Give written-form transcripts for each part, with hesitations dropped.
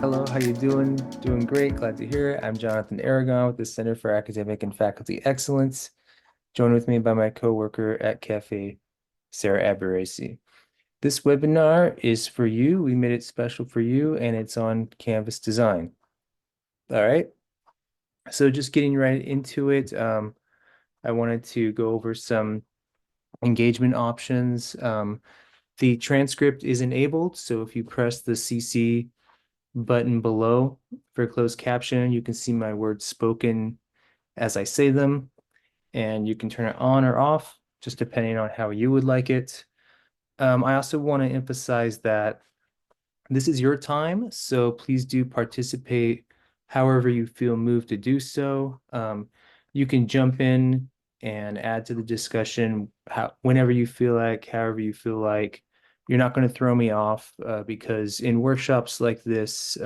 Hello, how you doing? Doing great. Glad to hear it. I'm Jonathan Aragon with the Center for Academic and Faculty Excellence, joined with me by my coworker at Cafe, Sarah Aburaisi. This webinar is for you. We made it special for you, and it's on Canvas design. All right. So just getting right into it, I wanted to go over some engagement options. The transcript is enabled, so if you press the CC button below for closed caption, you can see my words spoken as I say them, and you can turn it on or off, just depending on how you would like it. I also want to emphasize that this is your time, so please do participate however you feel moved to do so. You can jump in and add to the discussion whenever you feel like, however you feel like. You're not going to throw me off because in workshops like this,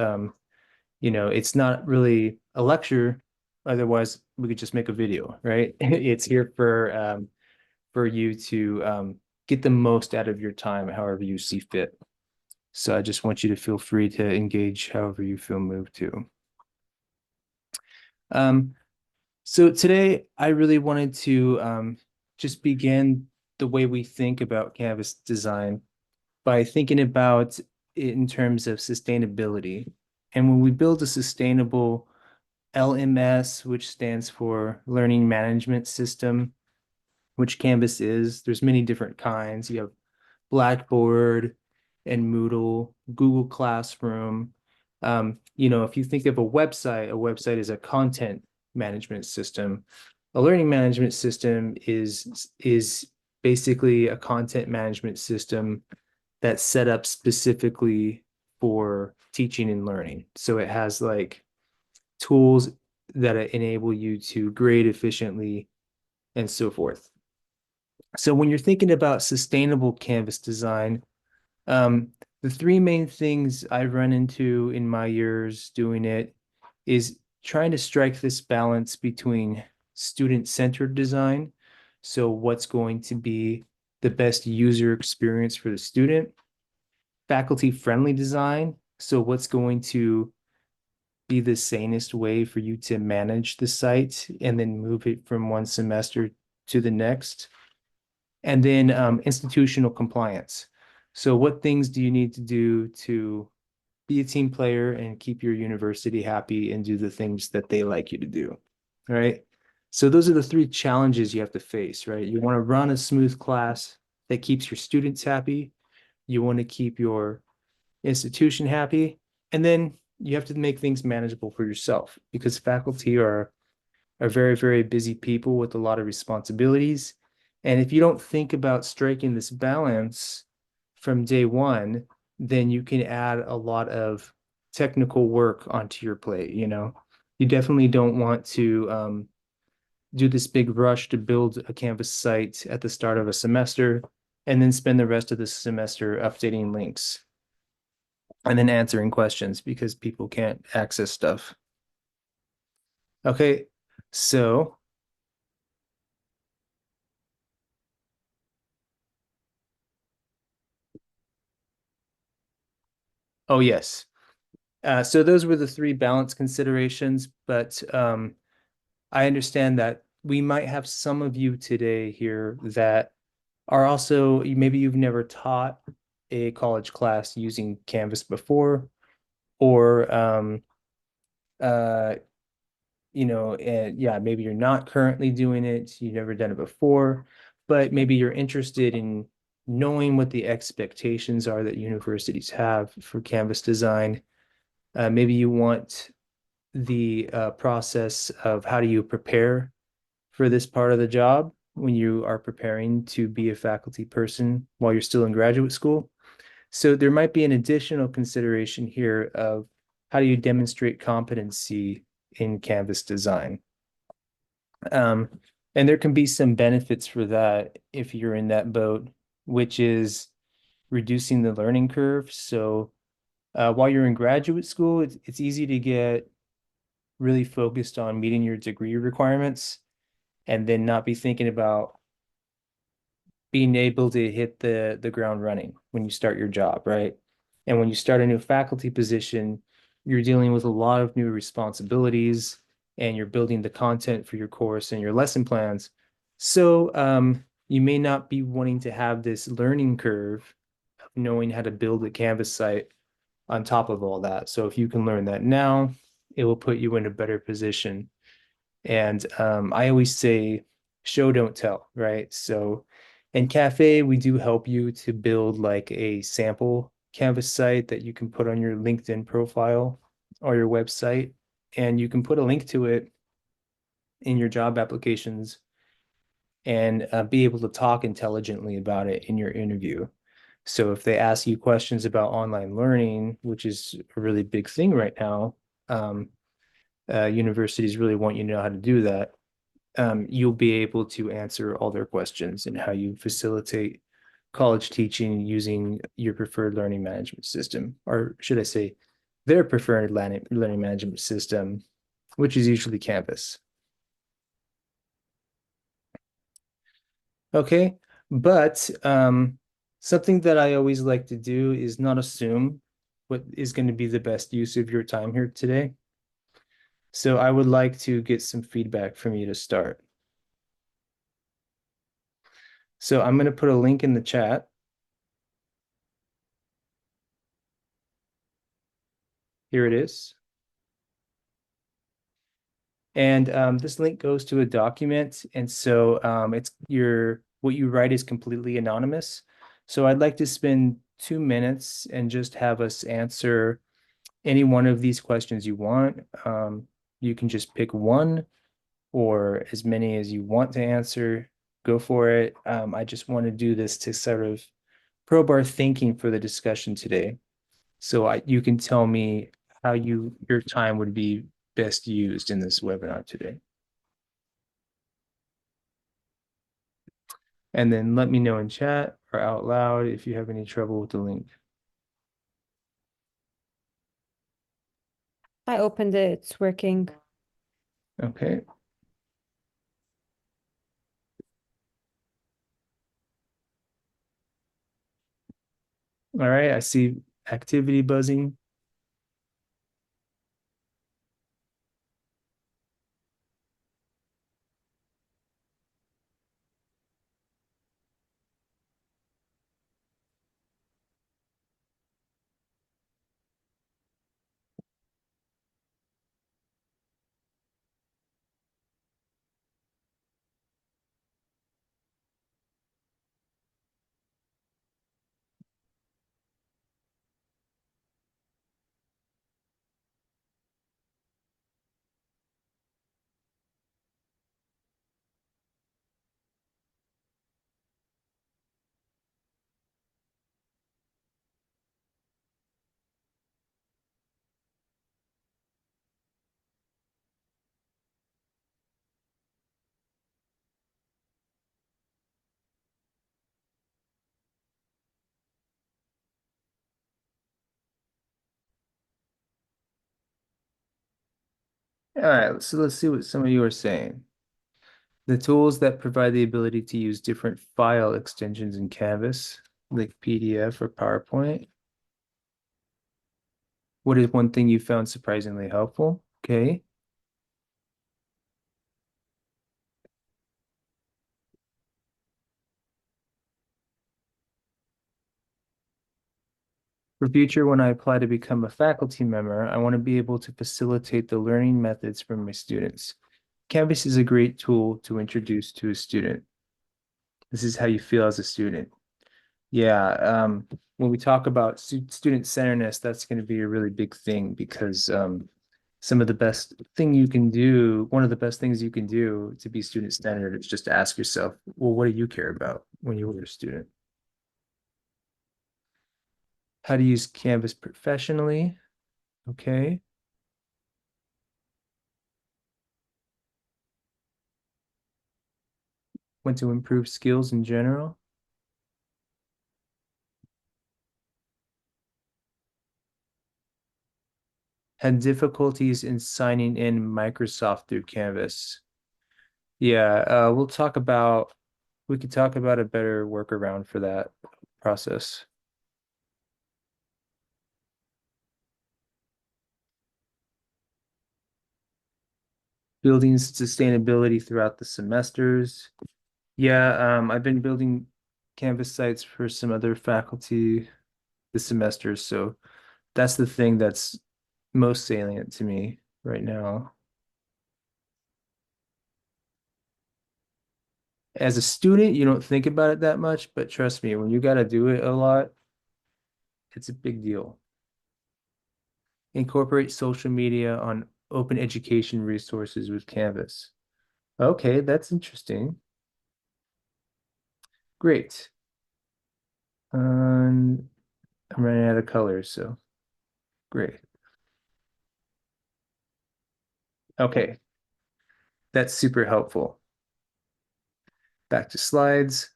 it's not really a lecture. Otherwise, we could just make a video, right? It's here for you to get the most out of your time, however you see fit. So I just want you to feel free to engage however you feel moved to. Um, so today I really wanted to just begin the way we think about Canvas design by thinking about it in terms of sustainability. And when we build a sustainable LMS, which stands for Learning Management System, which Canvas is, there's many different kinds. You have Blackboard and Moodle, Google Classroom. If you think of a website is a content management system. A learning management system is basically a content management system that's set up specifically for teaching and learning. So it has like tools that enable you to grade efficiently and so forth. So when you're thinking about sustainable Canvas design, the three main things I've run into in my years doing it is trying to strike this balance between student-centered design. So what's going to be the best user experience for the student? Faculty-friendly design. So what's going to be the sanest way for you to manage the site and then move it from one semester to the next? And then institutional compliance. So what things do you need to do to be a team player and keep your university happy and do the things that they like you to do, right? So those are the three challenges you have to face, right? You want to run a smooth class that keeps your students happy. You want to keep your institution happy. And then you have to make things manageable for yourself because faculty are very, very busy people with a lot of responsibilities. And if you don't think about striking this balance from day one, then you can add a lot of technical work onto your plate, you know. You definitely don't want to do this big rush to build a Canvas site at the start of a semester and then spend the rest of the semester updating links and then answering questions because people can't access stuff. Okay, so, oh yes. So those were the three balance considerations, but I understand that we might have some of you today here that are also, maybe you've never taught a college class using Canvas before, or uh, and yeah, maybe you're not currently doing it, you've never done it before, but maybe you're interested in knowing what the expectations are that universities have for Canvas design. Maybe you want the process of how do you prepare for this part of the job when you are preparing to be a faculty person while you're still in graduate school. So there might be an additional consideration here of how do you demonstrate competency in Canvas design. Um, and there can be some benefits for that if you're in that boat, which is reducing the learning curve. So while you're in graduate school, it's easy to get really focused on meeting your degree requirements and then not be thinking about being able to hit the ground running when you start your job, right? And when you start a new faculty position, you're dealing with a lot of new responsibilities and you're building the content for your course and your lesson plans. So you may not be wanting to have this learning curve of knowing how to build a Canvas site on top of all that. So if you can learn that now, it will put you in a better position. And I always say, show, don't tell, right? So in Cafe, we do help you to build like a sample Canvas site that you can put on your LinkedIn profile or your website. And you can put a link to it in your job applications and be able to talk intelligently about it in your interview. So if they ask you questions about online learning, which is a really big thing right now, um, universities really want you to know how to do that. You'll be able to answer all their questions and how you facilitate college teaching using your preferred learning management system, or should I say, their preferred learning management system, which is usually Canvas. Okay, but something that I always like to do is not assume what is going to be the best use of your time here today. So I would like to get some feedback from you to start. So I'm going to put a link in the chat. Here it is. And this link goes to a document. And so it's what you write is completely anonymous. So I'd like to spend 2 minutes and just have us answer any one of these questions you want. You can just pick one or as many as you want to answer. Go for it. I just want to do this to sort of probe our thinking for the discussion today. So you can tell me how your time would be best used in this webinar today. And then let me know in chat or out loud if you have any trouble with the link. I opened it, it's working. Okay. All right, I see activity buzzing. All right, so let's see what some of you are saying. The tools that provide the ability to use different file extensions in Canvas, like PDF or PowerPoint. What is one thing you found surprisingly helpful? Okay. For future, when I apply to become a faculty member, I want to be able to facilitate the learning methods for my students. Canvas is a great tool to introduce to a student. This is how you feel as a student. Yeah, when we talk about student centeredness, that's going to be a really big thing because some of the best thing you can do, one of the best things you can do to be student centered is just to ask yourself, well, what do you care about when you were a student? How to use Canvas professionally? Okay. Want to improve skills in general? Had difficulties in signing in Microsoft through Canvas. Yeah, we could talk about a better workaround for that process. building sustainability throughout the semesters. Yeah, I've been building Canvas sites for some other faculty this semester, so that's the thing that's most salient to me right now. As a student, you don't think about it that much, but trust me, when you got to do it a lot, it's a big deal. Incorporate social media on open education resources with Canvas. Okay, that's interesting. Great. Um, I'm running out of colors, so great. Okay, that's super helpful. Back to slides.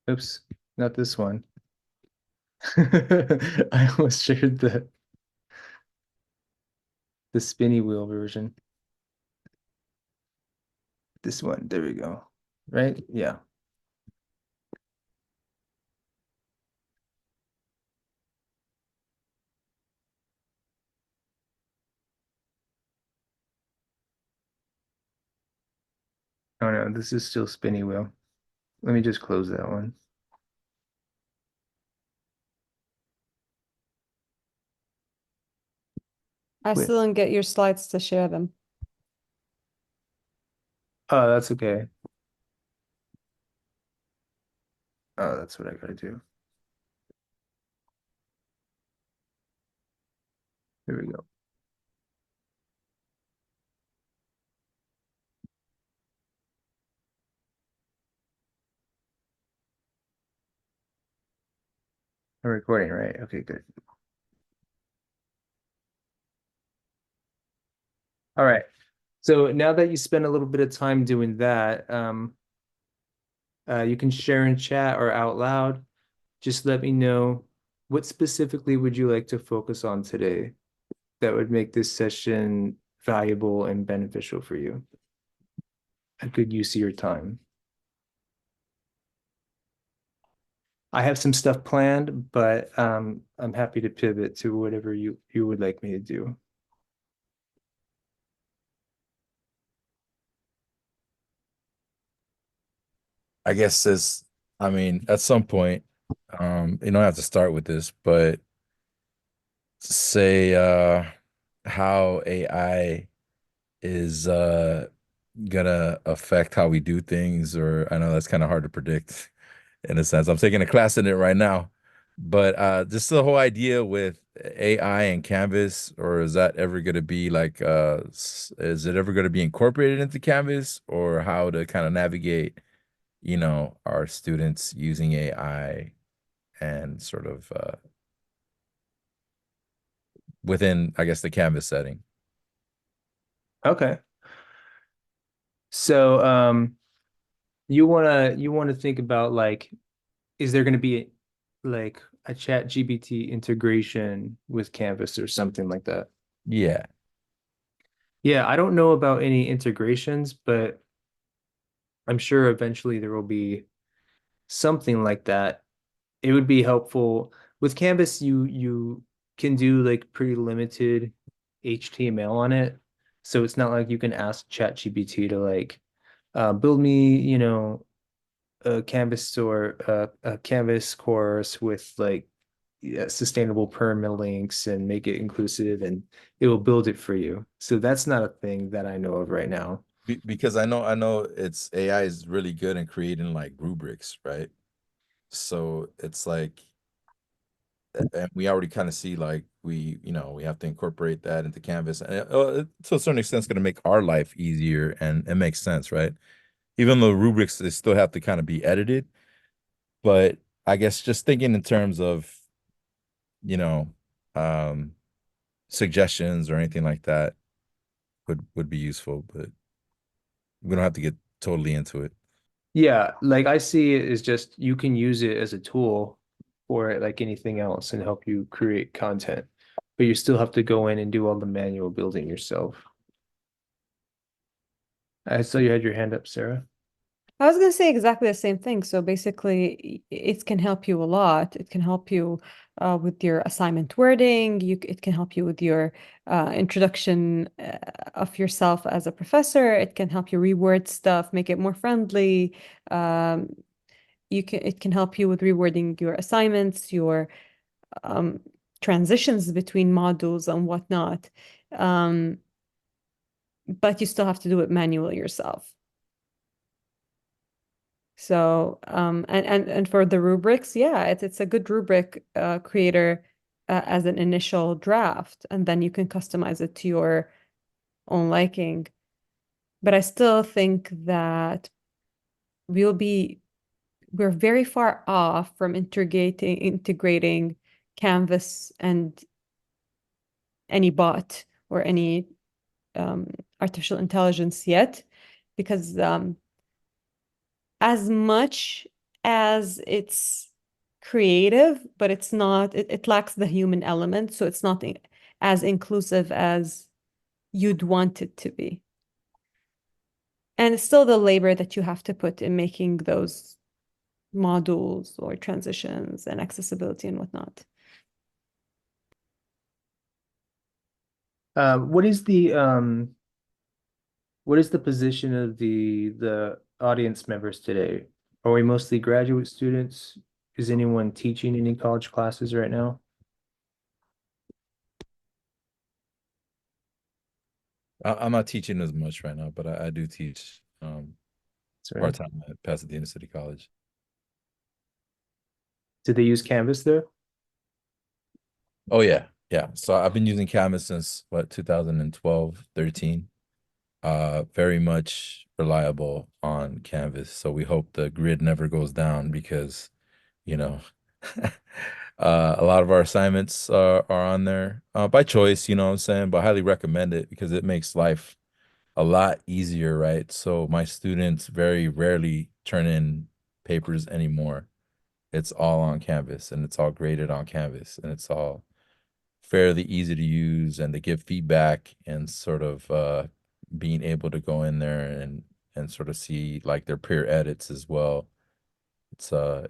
Oops, not this one. I almost shared the spinny wheel version. This one, there we go. Right? Yeah. Oh no, this is still spinny wheel. Let me just close that one. I Wait. still didn't get your slides to share them. Oh, that's okay. Oh, that's what I gotta do. There we go. I'm recording, right? Okay, good. All right. So now that you spend a little bit of time doing that, you can share in chat or out loud. Just let me know what specifically would you like to focus on today that would make this session valuable and beneficial for you. A good use of your time. I have some stuff planned, but I'm happy to pivot to whatever you would like me to do. I guess I mean, at some point, you don't have to start with this, but say how AI is gonna affect how we do things, or I know that's kind of hard to predict in a sense. I'm taking a class in it right now, but just the whole idea with AI and Canvas, or is that ever gonna be like is it ever gonna be incorporated into Canvas, or how to kind of navigate, our students using AI and sort of within, I guess, the Canvas setting. Okay. So you wanna think about like, is there gonna be like a chat GPT integration with Canvas or something like that? Yeah. Yeah, I don't know about any integrations, but I'm sure eventually there will be something like that. It would be helpful with Canvas. You can do like pretty limited HTML on it, so it's not like you can ask ChatGPT to like build me, a Canvas or a Canvas course with like, yeah, sustainable permalinks and make it inclusive, and it will build it for you. So that's not a thing that I know of right now. Because I know it's AI is really good in creating like rubrics, right? So it's like, and we already kind of see like we have to incorporate that into Canvas, and to a certain extent, it's going to make our life easier, and it makes sense, right? Even though rubrics they still have to kind of be edited, but I guess just thinking in terms of you know um suggestions or anything like that would be useful, but we don't have to get totally into it. Yeah, like I see it as just you can use it as a tool for it like anything else and help you create content, but you still have to go in and do all the manual building yourself. I saw you had your hand up, Sarah. I was going to say exactly the same thing. So basically, it can help you a lot. It can help you with your assignment wording. It can help you with your introduction of yourself as a professor. It can help you reword stuff, make it more friendly. Um, it can help you with rewording your assignments, your um, transitions between modules and whatnot. Um, but you still have to do it manually yourself. So, and for the rubrics, yeah, it's a good rubric creator as an initial draft, and then you can customize it to your own liking. But I still think that we'll be we're very far off from integrating Canvas and any bot or any artificial intelligence yet, because as much as it's creative, but it's not, it lacks the human element, so it's not as inclusive as you'd want it to be. And it's still the labor that you have to put in making those modules or transitions and accessibility and whatnot. What is the position of the audience members today? Are we mostly graduate students? Is anyone teaching any college classes right now? I'm not teaching as much right now, but I do teach Sorry. part-time at Pasadena City College. Did they use Canvas there? Oh yeah, yeah. So I've been using Canvas since what 2012, 13. Very much reliable on Canvas. So we hope the grid never goes down because, you know, a lot of our assignments are on there by choice, you know what I'm saying, but highly recommend it because it makes life a lot easier, right? So my students very rarely turn in papers anymore. It's all on Canvas and it's all graded on Canvas and it's all fairly easy to use and to give feedback and sort of being able to go in there and sort of see like their peer edits as well. It's a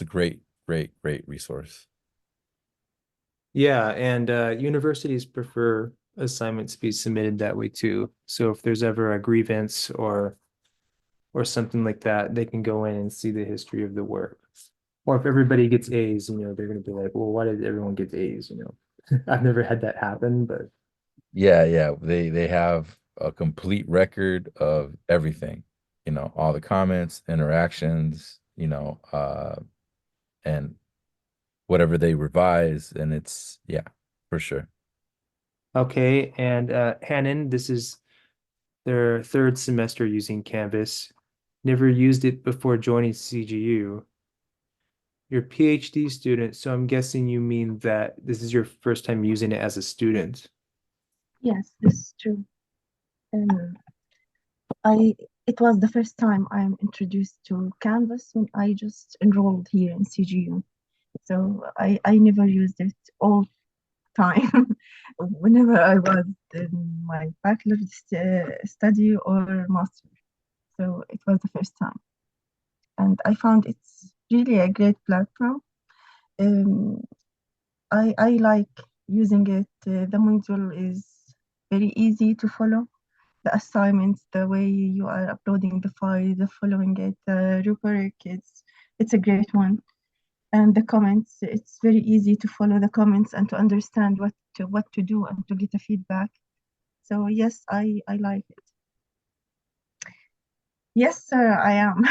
great resource. Yeah, and universities prefer assignments be submitted that way too. So if there's ever a grievance or something like that, they can go in and see the history of the work. Or if everybody gets A's, they're gonna be like, well, why did everyone get A's? I've never had that happen, but Yeah, yeah. They have a complete record of everything, all the comments, interactions, and whatever they revise, and it's yeah, for sure. okay. And Hannon, this is their third semester using Canvas. Never used it before joining CGU. You're a PhD student, so I'm guessing you mean that this is your first time using it as a student. Yes, this is true. Um, I it was the first time I'm introduced to Canvas when I just enrolled here in CGU. So I never used it all time whenever I was in my bachelor's study or master. So it was the first time, and I found it's really a great platform. Um, I like using it. The module is very easy to follow. The assignments, the way you are uploading the file, the following it, the rubric, it's a great one. And the comments, it's very easy to follow the comments and to understand what to do and to get a feedback. So yes, I like it. Yes, sir, I am.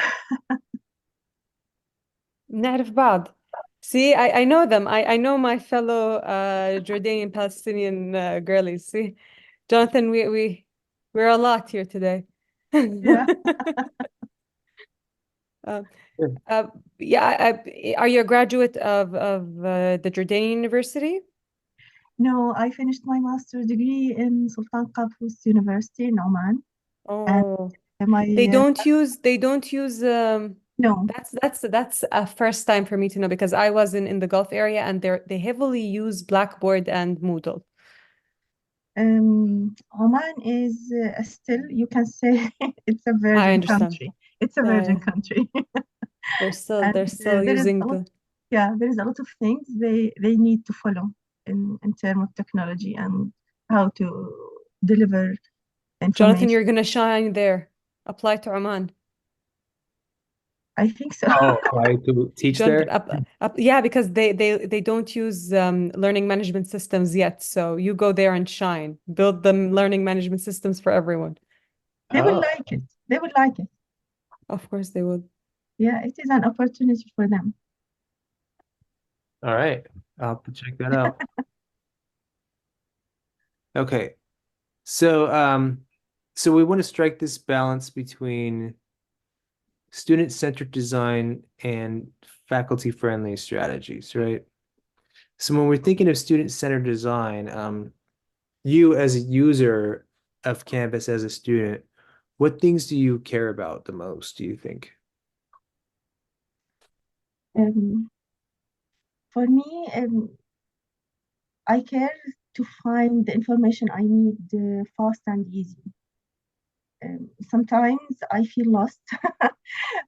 نعرف بعض. See, I know them. I know my fellow Jordanian Palestinian girlies. See, Jonathan, we're a lot here today. Yeah. Uh, Yeah. uh, yeah, are you a graduate of the Jordanian University? No, I finished my master's degree in Sultan Qaboos University in Oman. And Oh, my they don't use no, that's a first time for me to know because I was in the Gulf area and they heavily use Blackboard and Moodle. Oman is still, you can say, it's a I virgin understand. country. It's a Yeah, virgin yeah. country. And They're still there is using a lot, the yeah, there is a lot of things they need to follow in terms of technology and how to deliver Jonathan, information. you're gonna shine there. Apply to Oman. I think so. Oh, apply to teach John, there? yeah, because they don't use learning management systems yet. So you go there and shine. Build them learning management systems for everyone. They will Oh, like it. They will like it. Of course they would. Yeah, it is an opportunity for them. all right. I'll have to check that out. Okay. So, so we want to strike this balance between student-centered design and faculty-friendly strategies, right? So when we're thinking of student-centered design, you as a user of Canvas as a student, what things do you care about the most, do you think? Um, for me, I care to find the information I need fast and easy. Sometimes I feel lost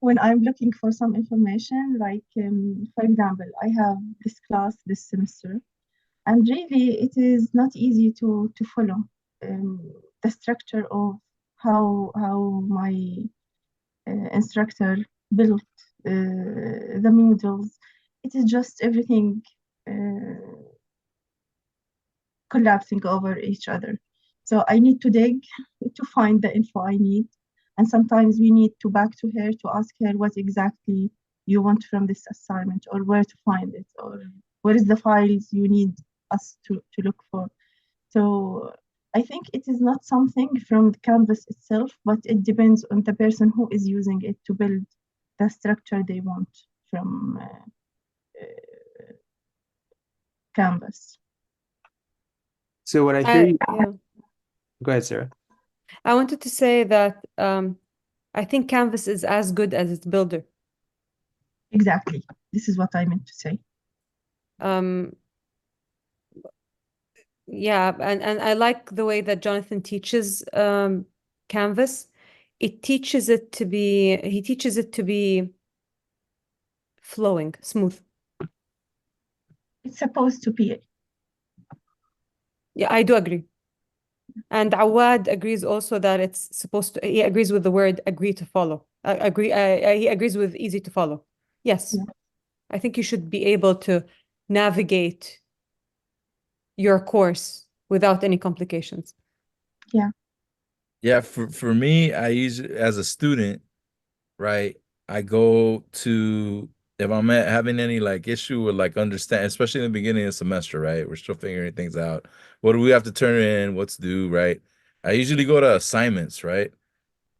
when I'm looking for some information. Like, for example, I have this class this semester, and really it is not easy to follow um, the structure of how my instructor built the modules. It is just everything collapsing over each other. So I need to dig to find the info I need. And sometimes we need to back to her to ask her what exactly you want from this assignment, or where to find it, or where is the files you need us to look for. So I think it is not something from the Canvas itself, but it depends on the person who is using it to build the structure they want from Canvas. So what I hear you, Yeah. go ahead, Sarah. I wanted to say that I think Canvas is as good as its builder. Exactly. This is what I meant to say. Um, yeah, and I like the way that Jonathan teaches Canvas. He teaches it to be flowing, smooth. It's supposed to be. Yeah, I do agree. And Awad agrees also that it's supposed to, he agrees with the word agree to follow. He agrees with easy to follow. Yes. Yeah. I think you should be able to navigate your course without any complications. Yeah. Yeah, for me, I usually as a student, right? I go to if I'm having any like issue with like understand, especially in the beginning of the semester, right? We're still figuring things out. What do we have to turn in? What's due, right? I usually go to assignments, right?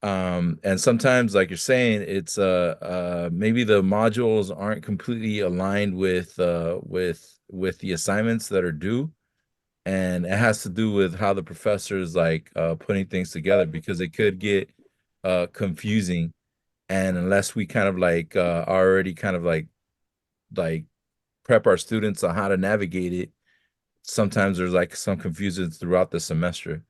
And sometimes, like you're saying, it's maybe the modules aren't completely aligned with the assignments that are due. And it has to do with how the professor is like putting things together because it could get confusing and unless we kind of like already kind of like prep our students on how to navigate it, sometimes there's like some confusion throughout the semester,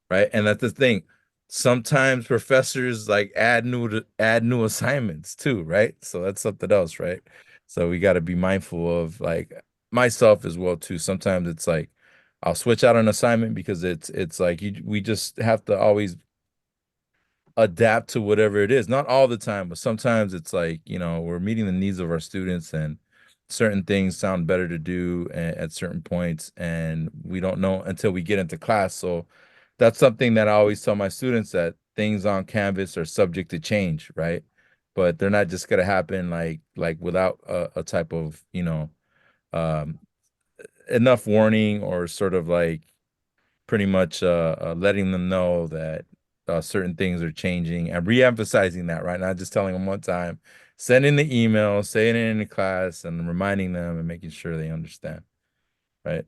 right? And that's the thing. Sometimes professors like add new assignments too, right? So that's something else, right? So we got to be mindful of like myself as well too. Sometimes it's like I'll switch out an assignment because it's like we just have to always adapt to whatever it is. Not all the time, but sometimes it's like, we're meeting the needs of our students and certain things sound better to do at certain points and we don't know until we get into class. So that's something that I always tell my students that things on Canvas are subject to change, right? But they're not just gonna happen like without a type of, um, enough warning or sort of like pretty much letting them know that certain things are changing and re-emphasizing that, right? Not just telling them one time, sending the email, saying it in the class, and reminding them and making sure they understand, right?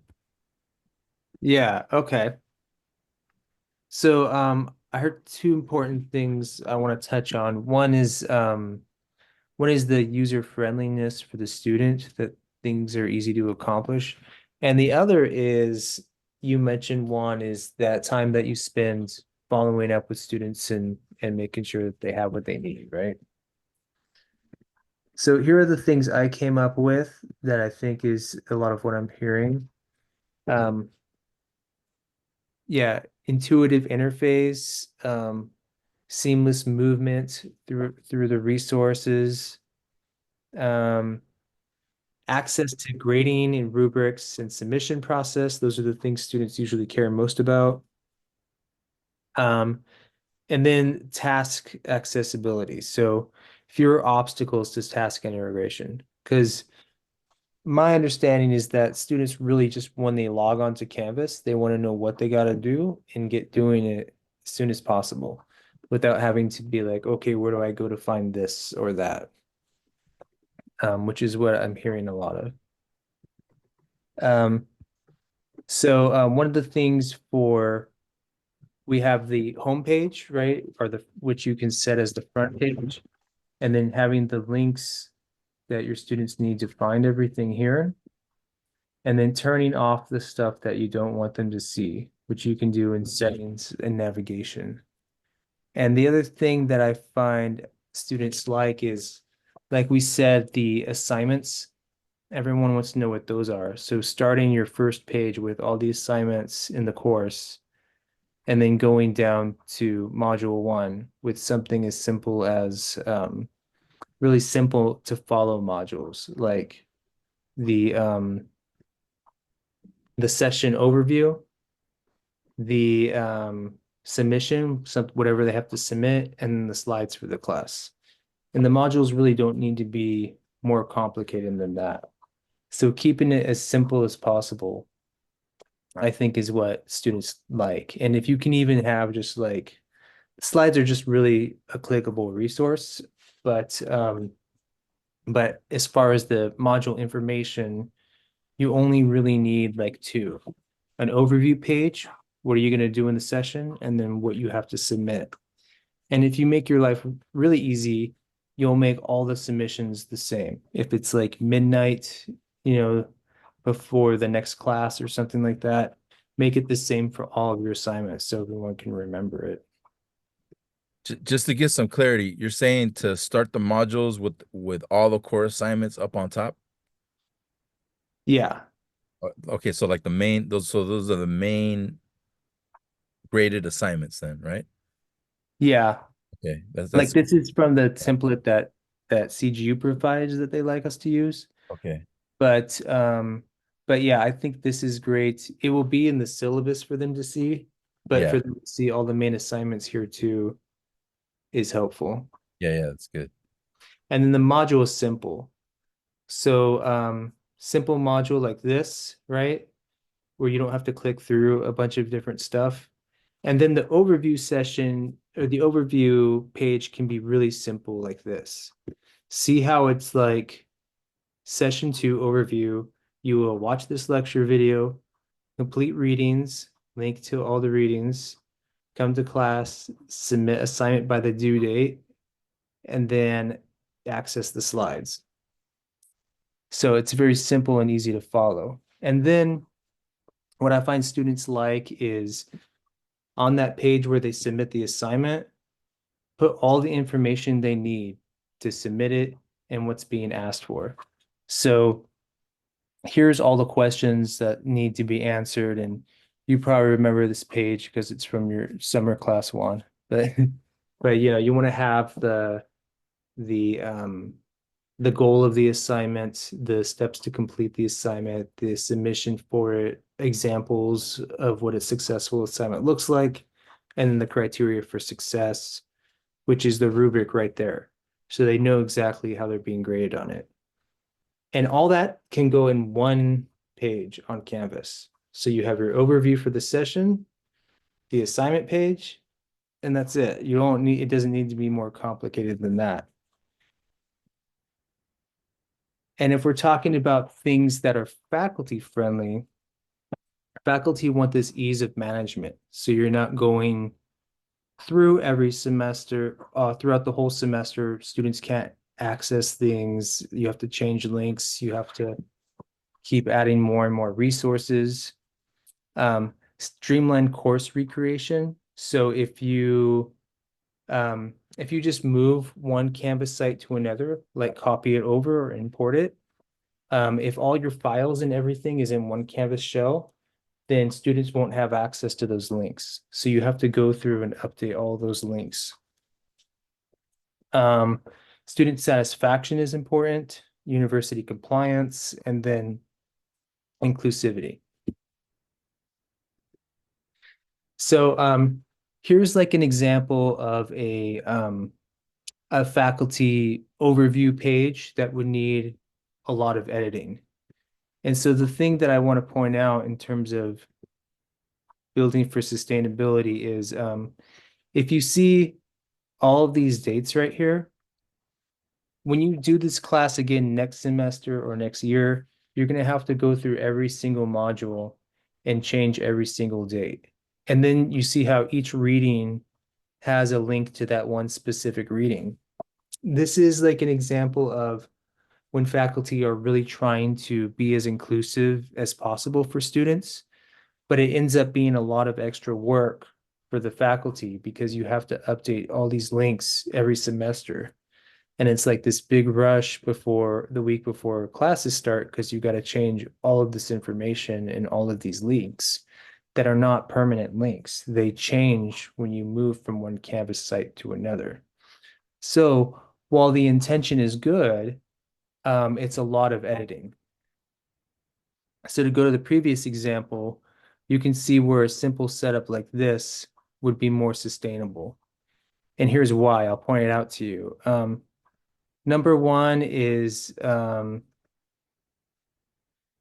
Yeah, okay. So I heard two important things I want to touch on. One is the user friendliness for the student, that things are easy to accomplish. And the other is you mentioned one is that time that you spend following up with students and making sure that they have what they need, right? So here are the things I came up with that I think is a lot of what I'm hearing. Yeah, intuitive interface, seamless movement through the resources, access to grading and rubrics and submission process. Those are the things students usually care most about. And then task accessibility. So fewer obstacles to task integration. Because my understanding is that students really just, when they log on to Canvas, they want to know what they got to do and get doing it as soon as possible without having to be like, okay, where do I go to find this or that? Which is what I'm hearing a lot of. One of the things we have the home page, right? Or which you can set as the front page, and then having the links that your students need to find everything here. And then turning off the stuff that you don't want them to see, which you can do in settings and navigation. And the other thing that I find students like is, like we said, the assignments. Everyone wants to know what those are. So starting your first page with all the assignments in the course, and then going down to module 1 with something as simple as really simple to follow modules, like the session overview, the submission, whatever they have to submit, and the slides for the class. And the modules really don't need to be more complicated than that. So keeping it as simple as possible, I think, is what students like. And if you can even have just like, slides are just really a clickable resource, but as far as the module information, you only really need like 2. An overview page, what are you going to do in the session, and then what you have to submit. And if you make your life really easy, you'll make all the submissions the same. If it's like midnight, before the next class or something like that, make it the same for all of your assignments so everyone can remember it. Just to get some clarity, you're saying to start the modules with all the core assignments up on top? Yeah. Okay, so like those are the main graded assignments then, right? Yeah. Okay, Like that's this is from the template that CGU provides that they like us to use. okay. But yeah, I think this is great. It will be in the syllabus for them to see, but Yeah, for them to see all the main assignments here too is helpful. yeah, that's good. And then the module is simple. So simple module like this, right? Where you don't have to click through a bunch of different stuff. And then the overview session or the overview page can be really simple like this. See how it's like session 2 overview. You will watch this lecture video, complete readings, link to all the readings, come to class, submit assignment by the due date, and then access the slides. So it's very simple and easy to follow. And then what I find students like is on that page where they submit the assignment, put all the information they need to submit it and what's being asked for. So here's all the questions that need to be answered. And you probably remember this page because it's from your summer class 1. But you want to have the goal of the assignment, the steps to complete the assignment, the submission for it, examples of what a successful assignment looks like, and then the criteria for success, which is the rubric right there. So they know exactly how they're being graded on it. And all that can go in one page on Canvas. So you have your overview for the session, the assignment page, and that's it. It doesn't need to be more complicated than that. And if we're talking about things that are faculty friendly, faculty want this ease of management. So you're not going through every semester, throughout the whole semester, students can't access things. You have to change links. You have to keep adding more and more resources. Streamlined course recreation. So if you just move one Canvas site to another, like copy it over or import it, if all your files and everything is in one Canvas shell, then students won't have access to those links. So you have to go through and update all those links. Student satisfaction is important, university compliance, and then inclusivity. So here's like an example of a faculty overview page that would need a lot of editing. And so the thing that I want to point out in terms of building for sustainability is if you see all of these dates right here, when you do this class again next semester or next year, you're going to have to go through every single module and change every single date. And then you see how each reading has a link to that one specific reading. This is like an example of when faculty are really trying to be as inclusive as possible for students, but it ends up being a lot of extra work for the faculty because you have to update all these links every semester. And it's like this big rush before the week before classes start because you got to change all of this information in all of these links that are not permanent links. They change when you move from one Canvas site to another. So while the intention is good, it's a lot of editing. So to go to the previous example, you can see where a simple setup like this would be more sustainable. And here's why. I'll point it out to you. Number one is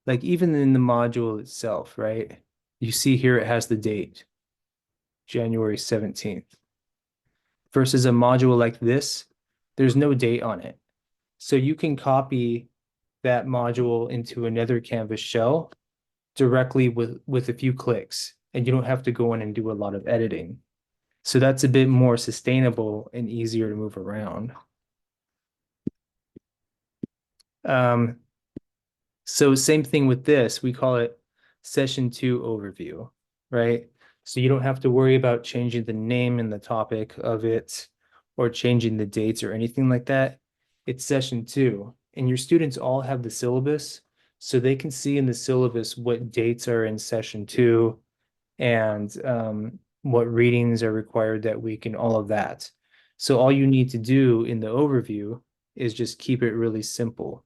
like even in the module itself, right? You see here it has the date, January 17th. Versus a module like this, there's no date on it. So you can copy that module into another Canvas shell directly with a few clicks, and you don't have to go in and do a lot of editing. So that's a bit more sustainable and easier to move around. So same thing with this, we call it session 2 overview, right? So you don't have to worry about changing the name and the topic of it or changing the dates or anything like that. It's session 2, and your students all have the syllabus, so they can see in the syllabus what dates are in session 2 and what readings are required that week and all of that. So all you need to do in the overview is just keep it really simple.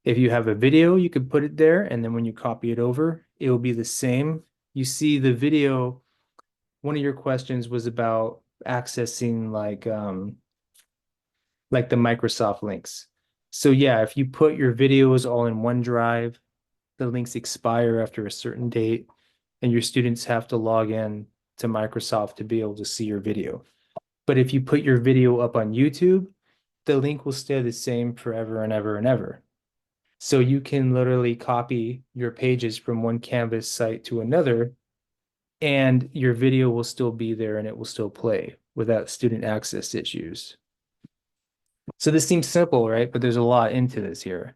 If you have a video, you could put it there, and then when you copy it over, it will be the same. You see the video, one of your questions was about accessing like the Microsoft links. So yeah, if you put your videos all in OneDrive, the links expire after a certain date, and your students have to log in to Microsoft to be able to see your video. But if you put your video up on YouTube, the link will stay the same forever and ever and ever. So you can literally copy your pages from one Canvas site to another, and your video will still be there and it will still play without student access issues. So this seems simple, right? But there's a lot into this here.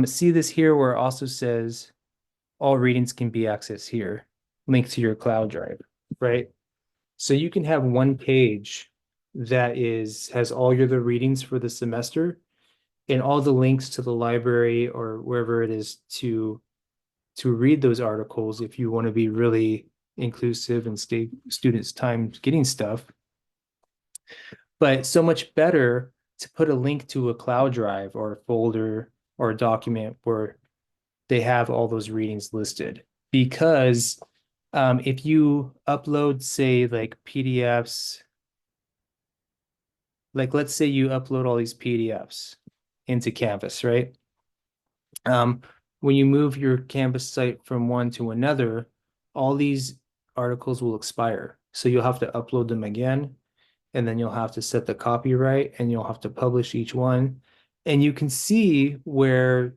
See this here where it also says all readings can be accessed here, linked to your cloud drive, right? So you can have one page that has all your other readings for the semester and all the links to the library or wherever it is to read those articles if you want to be really inclusive and save students time getting stuff. But so much better to put a link to a cloud drive or a folder or a document where they have all those readings listed. Because if you upload, say, like PDFs, like let's say you upload all these PDFs into Canvas, right? When you move your Canvas site from one to another, all these articles will expire. So you'll have to upload them again, and then you'll have to set the copyright, and you'll have to publish each one. And you can see where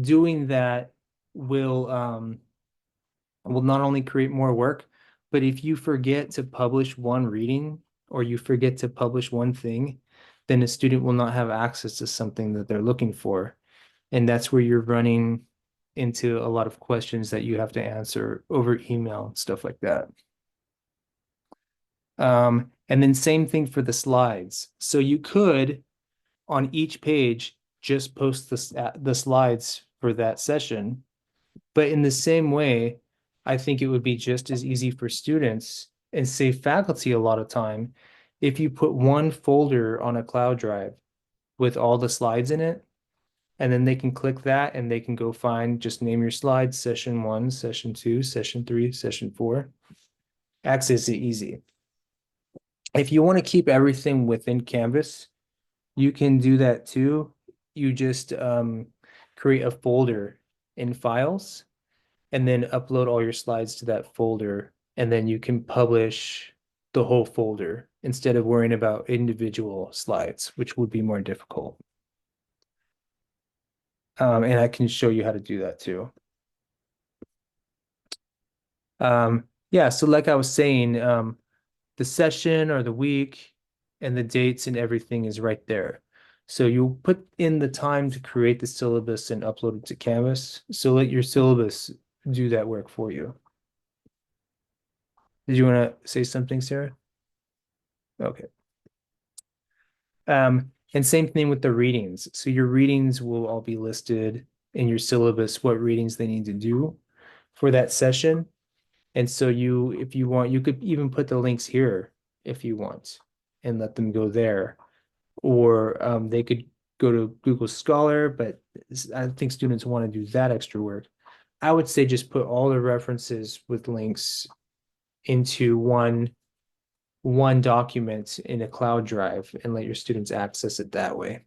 doing that will not only create more work, but if you forget to publish one reading or you forget to publish one thing, then a student will not have access to something that they're looking for. And that's where you're running into a lot of questions that you have to answer over email and stuff like that. And then same thing for the slides. So you could, on each page, just post the slides for that session. But in the same way, I think it would be just as easy for students and save faculty a lot of time if you put one folder on a cloud drive with all the slides in it, and then they can click that and they can go find, just name your slides, session 1, session 2, session 3, session 4. Access it easy. If you want to keep everything within Canvas, you can do that too. You just create a folder in files and then upload all your slides to that folder. And then you can publish the whole folder instead of worrying about individual slides, which would be more difficult. And I can show you how to do that too. Yeah, so like I was saying, the session or the week and the dates and everything is right there. So you put in the time to create the syllabus and upload it to Canvas. So let your syllabus do that work for you. Did you want to say something, Sarah? Okay. And same thing with the readings. So your readings will all be listed in your syllabus, what readings they need to do for that session. And so if you want, you could even put the links here if you want and let them go there. Or they could go to Google Scholar, but I think students want to do that extra work. I would say just put all the references with links into one document in a cloud drive and let your students access it that way.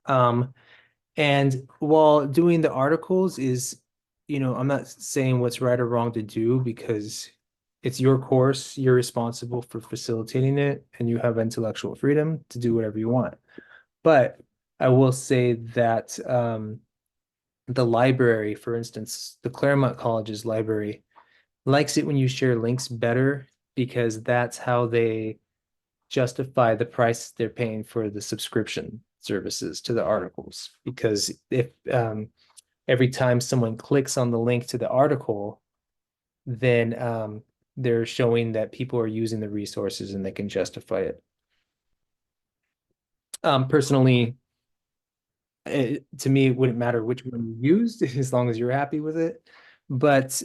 And while doing the articles is, I'm not saying what's right or wrong to do because it's your course, you're responsible for facilitating it, and you have intellectual freedom to do whatever you want. But I will say that the library, for instance, the Claremont College's library likes it when you share links better because that's how they justify the price they're paying for the subscription services to the articles. Because if every time someone clicks on the link to the article, then they're showing that people are using the resources and they can justify it. Personally, to me, it wouldn't matter which one you used as long as you're happy with it. But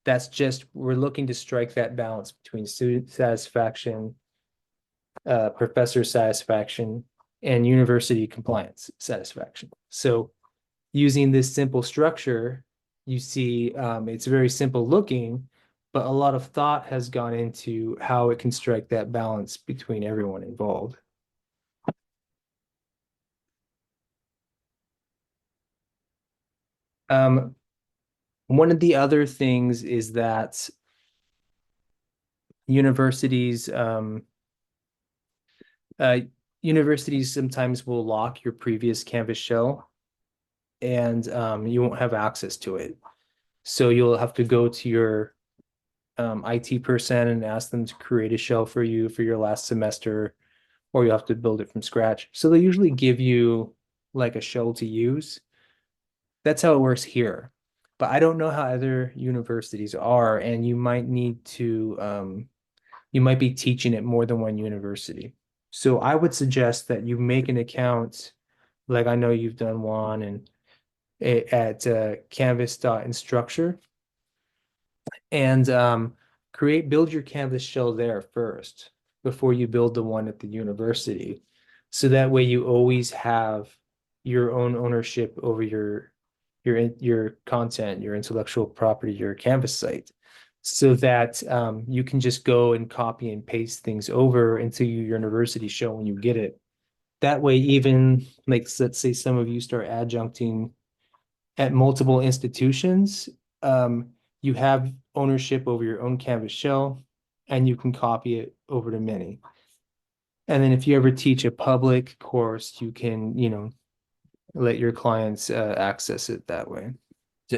that's just, we're looking to strike that balance between student satisfaction, professor satisfaction, and university compliance satisfaction. So using this simple structure, you see it's very simple looking, but a lot of thought has gone into how it can strike that balance between everyone involved. One of the other things is that universities universities sometimes will lock your previous Canvas shell and you won't have access to it. So you'll have to go to your IT person and ask them to create a shell for you for your last semester, or you have to build it from scratch. So they usually give you like a shell to use. That's how it works here. But I don't know how other universities are, and you might need to you might be teaching at more than one university. So I would suggest that you make an account, like I know you've done one, and at canvas.instructure and build your Canvas shell there first before you build the one at the university. So that way you always have your own ownership over your content, your intellectual property, your Canvas site, so that you can just go and copy and paste things over into your university shell when you get it. That way, even like, let's say some of you start adjuncting at multiple institutions, you have ownership over your own Canvas shell and you can copy it over to many. And then if you ever teach a public course, you can, let your clients access it that way.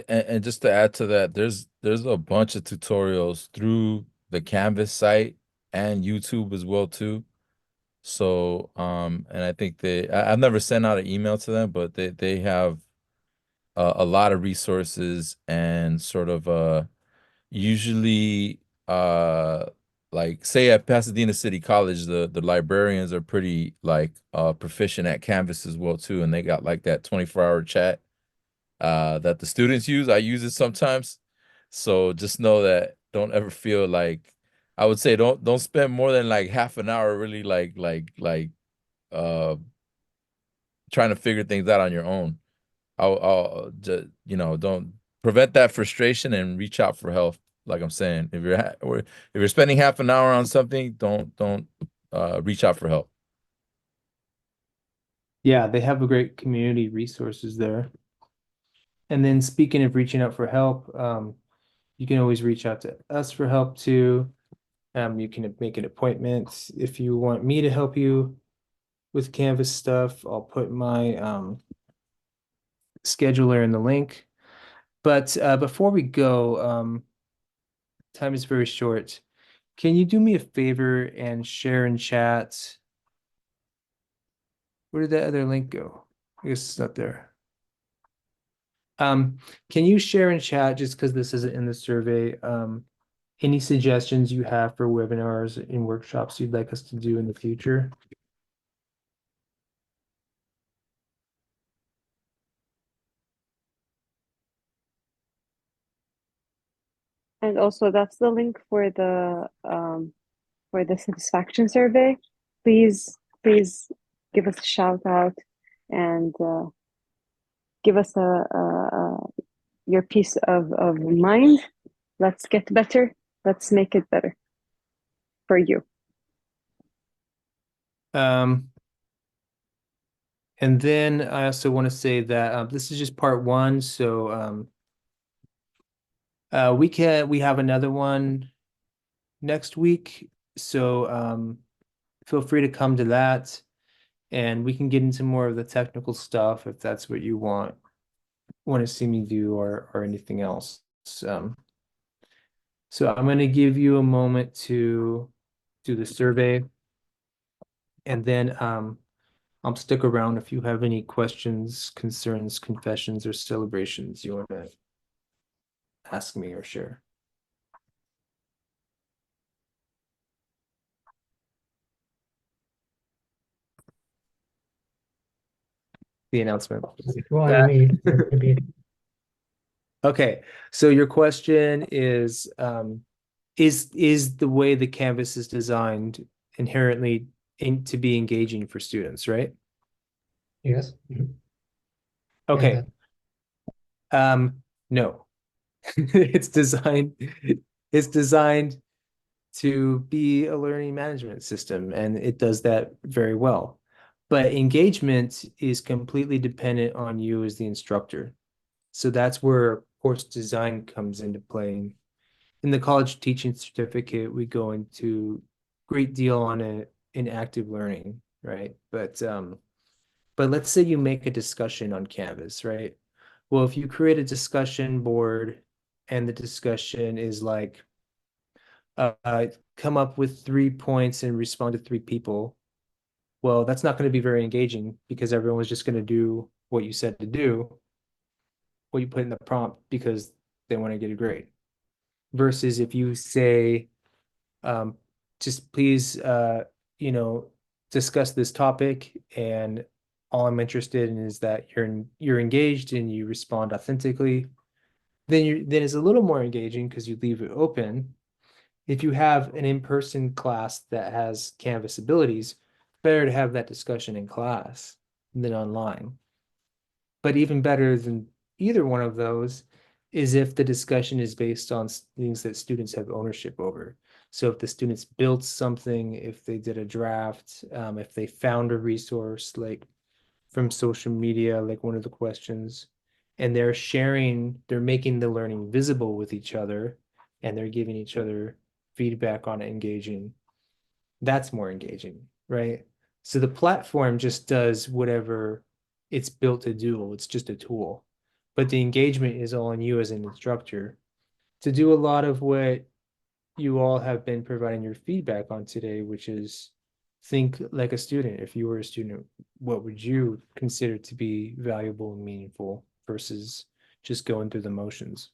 And just to add to that, there's a bunch of tutorials through the Canvas site and YouTube as well too. So and I think I've never sent out an email to them, but they have a lot of resources and sort of usually like say at Pasadena City College, the librarians are pretty like proficient at Canvas as well too, and they got like that 24-hour chat that the students use. I use it sometimes. So just know that don't ever feel like I would say don't spend more than like half an hour really uh trying to figure things out on your own. I'll just, don't prevent that frustration and reach out for help. Like I'm saying, if you're spending half an hour on something, don't reach out for help. Yeah, they have a great community resources there. And then speaking of reaching out for help, you can always reach out to us for help too. You can make an appointment if you want me to help you with Canvas stuff. I'll put my scheduler in the link. But before we go, time is very short. Can you do me a favor and share in chat? Where did that other link go? I guess it's not there. Can you share in chat, just because this isn't in the survey, any suggestions you have for webinars and workshops you'd like us to do in the future? And also, that's the link for the satisfaction survey. Please give us a shout out and give us your peace of mind. Let's get better. Let's make it better for you. And then I also want to say that this is just part one, so we have another one next week, so feel free to come to that, and we can get into more of the technical stuff if that's what you want to see me do, or anything else. So I'm going to give you a moment to do the survey, and then I'll stick around if you have any questions, concerns, confessions, or celebrations you want to ask me or share. The announcement. Well, me, maybe. Okay, so your question is the way the Canvas is designed inherently to be engaging for students, right? Yes. Mhm. Okay. And No. It's designed to be a learning management system, and it does that very well. But engagement is completely dependent on you as the instructor. So that's where course design comes into play. In the college teaching certificate, we go into great deal on it in active learning, right? But let's say you make a discussion on Canvas, right? Well, if you create a discussion board and the discussion is like, come up with 3 points and respond to 3 people, well, that's not going to be very engaging because everyone's just going to do what you said to do, what you put in the prompt because they want to get a grade. Versus if you say, just please, discuss this topic, and all I'm interested in is that you're engaged and you respond authentically, then it's a little more engaging because you leave it open. If you have an in-person class that has Canvas abilities, better to have that discussion in class than online. But even better than either one of those is if the discussion is based on things that students have ownership over. So if the students built something, if they did a draft, if they found a resource like from social media, like one of the questions, and they're making the learning visible with each other, and they're giving each other feedback on it, engaging, that's more engaging, right? So the platform just does whatever it's built to do. It's just a tool. But the engagement is all on you as an instructor to do a lot of what you all have been providing your feedback on today, which is think like a student. If you were a student, what would you consider to be valuable and meaningful versus just going through the motions?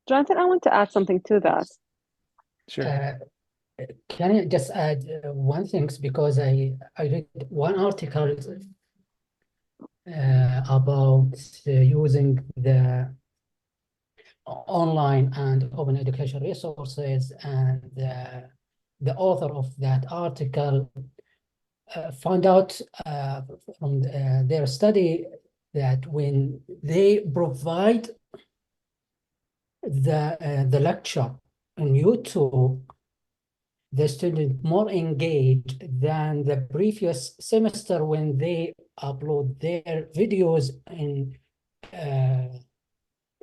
Jonathan, I want to add something to that. Sure. Can I just add one thing? Because I read one article about using the online and open education resources, and the author of that article found out from their study that when they provide the lecture on YouTube, the student more engaged than the previous semester when they upload their videos in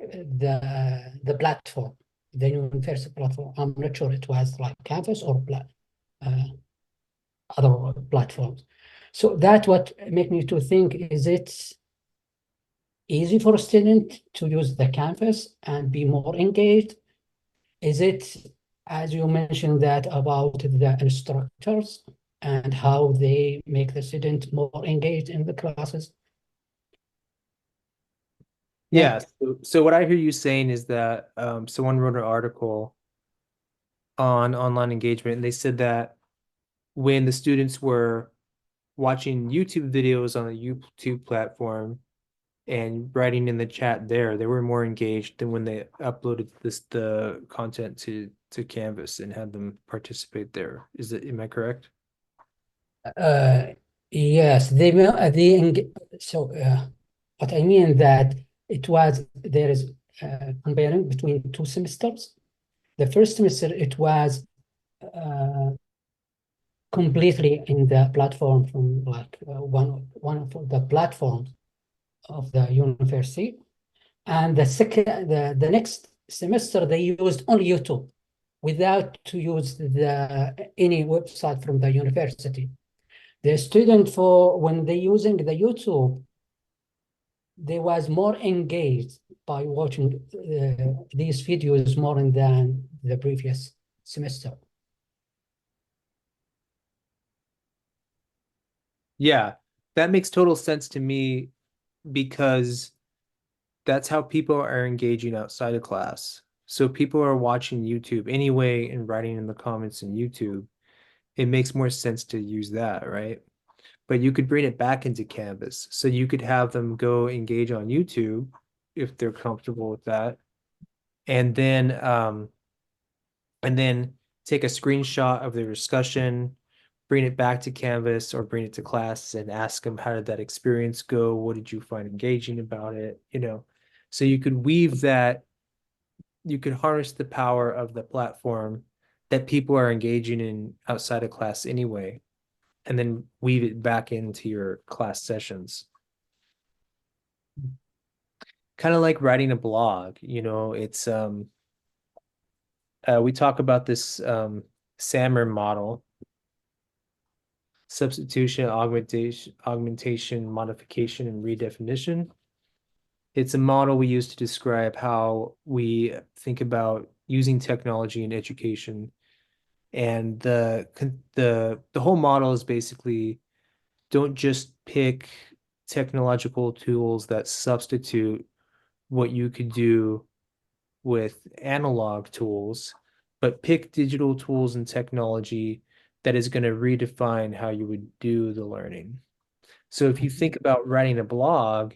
the platform, the university platform. I'm not sure it was like Canvas or other platforms. So that what make me to think, is it easy for a student to use the Canvas and be more engaged? Is it, as you mentioned, that about the instructors and how they make the student more engaged in the classes? Yeah. So what I hear you saying is that someone wrote an article on online engagement, and they said that when the students were watching YouTube videos on the YouTube platform and writing in the chat there, they were more engaged than when they uploaded the content to Canvas and had them participate there. Am I correct? Yes, so what I mean that there is comparing between 2 semesters. The first semester it was completely in the platform from like one of the platforms of the university, and the next semester they used only YouTube without to use any website from the university. The student, for when they using the YouTube, they was more engaged by watching these videos more than the previous semester. Yeah, that makes total sense to me because that's how people are engaging outside of class. So people are watching YouTube anyway and writing in the comments in YouTube. It makes more sense to use that, right? But you could bring it back into Canvas. So you could have them go engage on YouTube if they're comfortable with that. And then take a screenshot of their discussion, bring it back to Canvas or bring it to class and ask them, how did that experience go? What did you find engaging about it? So you could weave that, you could harness the power of the platform that people are engaging in outside of class anyway, and then weave it back into your class sessions. Kind of like writing a blog, it's we talk about this SAMR model: substitution, augmentation, modification, and redefinition. It's a model we use to describe how we think about using technology in education. And the whole model is basically, don't just pick technological tools that substitute what you could do with analog tools, but pick digital tools and technology that is going to redefine how you would do the learning. So if you think about writing a blog,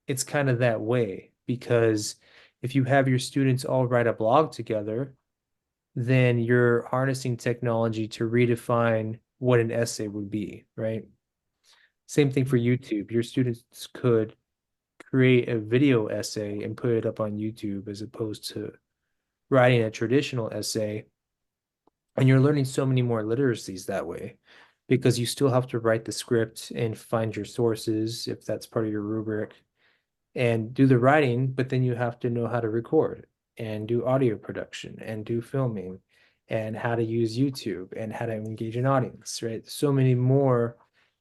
it's kind of that way, because if you have your students all write a blog together, then you're harnessing technology to redefine what an essay would be, right? Same thing for YouTube. Your students could create a video essay and put it up on YouTube as opposed to writing a traditional essay. And you're learning so many more literacies that way, because you still have to write the script and find your sources if that's part of your rubric and do the writing, but then you have to know how to record and do audio production and do filming and how to use YouTube and how to engage an audience, right? So many more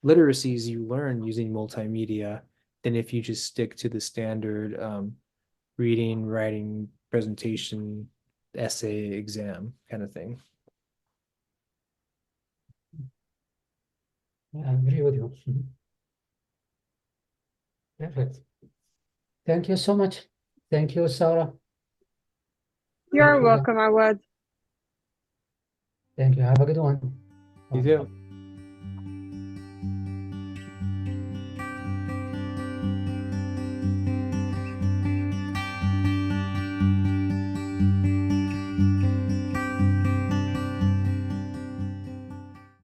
literacies you learn using multimedia than if you just stick to the standard reading, writing, presentation, essay, exam kind of thing. I agree with you. Perfect. Thank you so much. Thank you, Sarah. You're Thank you. welcome, Awad. Thank you. Have a good one. You Bye. too.